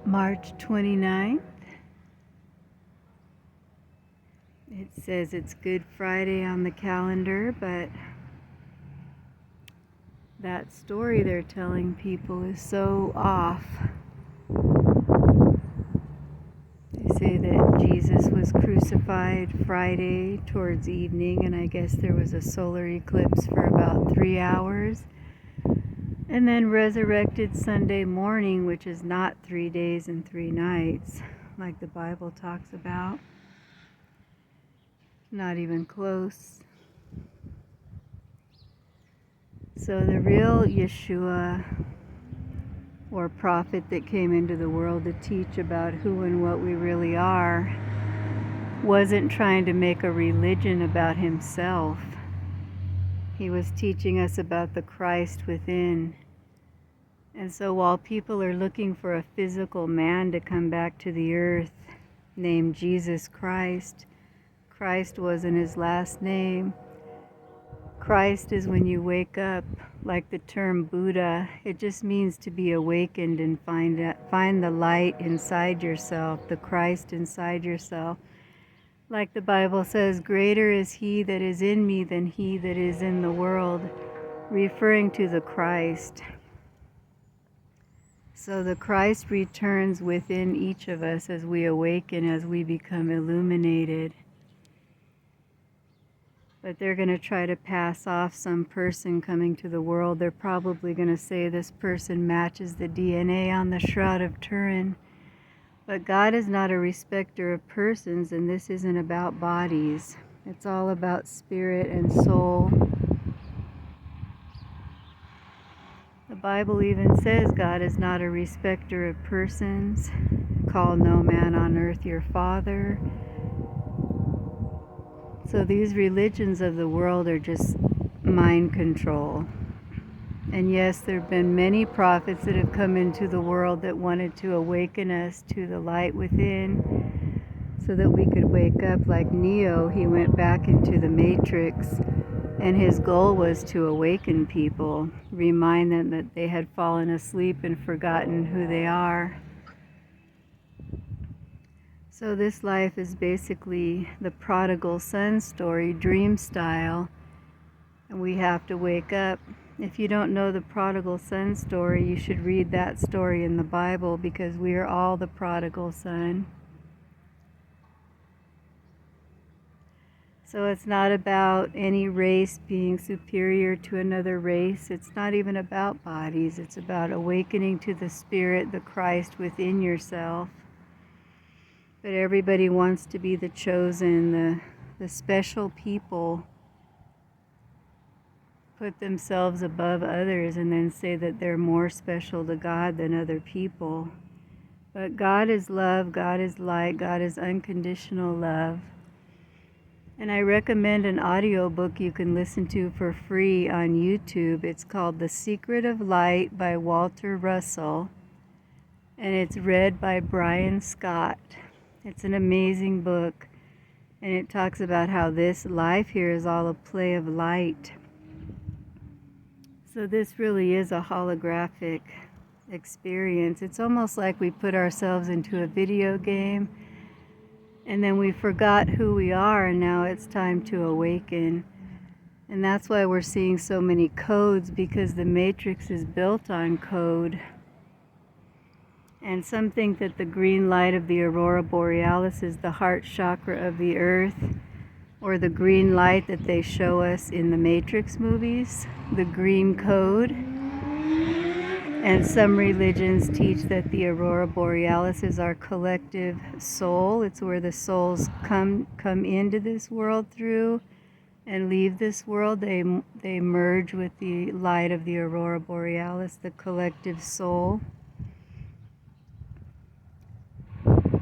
March 29th. It says it's Good Friday on the calendar, but that story they're telling people is so off. They say that Jesus was crucified Friday towards evening, and I guess there was a solar eclipse for about 3 hours, and then resurrected Sunday morning, which is not 3 days and 3 nights, like the Bible talks about. Not even close. So the real Yeshua, or prophet that came into the world to teach about who and what we really are, wasn't trying to make a religion about himself. He was teaching us about the Christ within. And so while people are looking for a physical man to come back to the earth named Jesus Christ, Christ wasn't his last name. Christ is when you wake up, like the term Buddha. It just means to be awakened and find the light inside yourself, the Christ inside yourself. Like the Bible says, greater is he that is in me than he that is in the world, referring to the Christ. So the Christ returns within each of us as we awaken, as we become illuminated. But they're going to try to pass off some person coming to the world. They're probably going to say this person matches the DNA on the Shroud of Turin. But God is not a respecter of persons, and this isn't about bodies. It's all about spirit and soul. The Bible even says God is not a respecter of persons. Call no man on earth your father. So these religions of the world are just mind control. And yes, there have been many prophets that have come into the world that wanted to awaken us to the light within so that we could wake up. Like Neo, he went back into the matrix, and his goal was to awaken people, remind them that they had fallen asleep and forgotten who they are. So this life is basically the prodigal son story, dream style, and we have to wake up. If you don't know the prodigal son story, you should read that story in the Bible, because we are all the prodigal son. So it's not about any race being superior to another race. It's not even about bodies. It's about awakening to the spirit, the Christ within yourself. But everybody wants to be the chosen, the special people, put themselves above others and then say that they're more special to God than other people. But God is love, God is light, God is unconditional love. And I recommend an audiobook you can listen to for free on YouTube. It's called The Secret of Light by Walter Russell, and it's read by Brian Scott. It's an amazing book, and it talks about how this life here is all a play of light. So this really is a holographic experience. It's almost like we put ourselves into a video game, and then we forgot who we are, and now it's time to awaken. And that's why we're seeing so many codes, because the matrix is built on code. And some think that the green light of the aurora borealis is the heart chakra of the earth, or the green light that they show us in the Matrix movies, the green code. And some religions teach that the aurora borealis is our collective soul. It's where the souls come into this world through and leave this world. They merge with the light of the aurora borealis, the collective soul.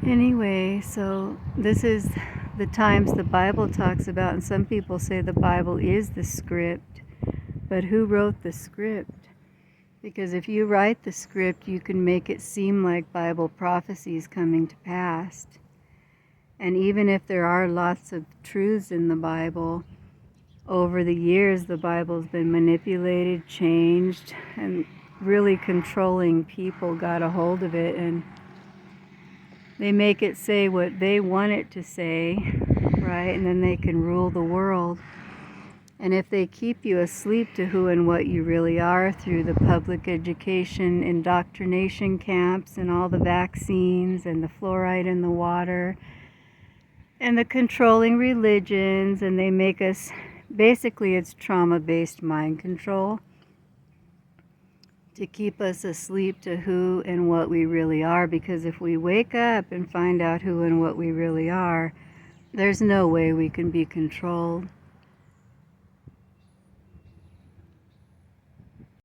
Anyway, so this is the times the Bible talks about, and some people say the Bible is the script. But who wrote the script? Because if you write the script, you can make it seem like Bible prophecies coming to pass. And even if there are lots of truths in the Bible, over the years the Bible's been manipulated, changed, and really controlling people got a hold of it and they make it say what they want it to say, right? And then they can rule the world. And if they keep you asleep to who and what you really are through the public education indoctrination camps and all the vaccines and the fluoride in the water and the controlling religions, and they make us, basically it's trauma-based mind control to keep us asleep to who and what we really are, because if we wake up and find out who and what we really are, there's no way we can be controlled.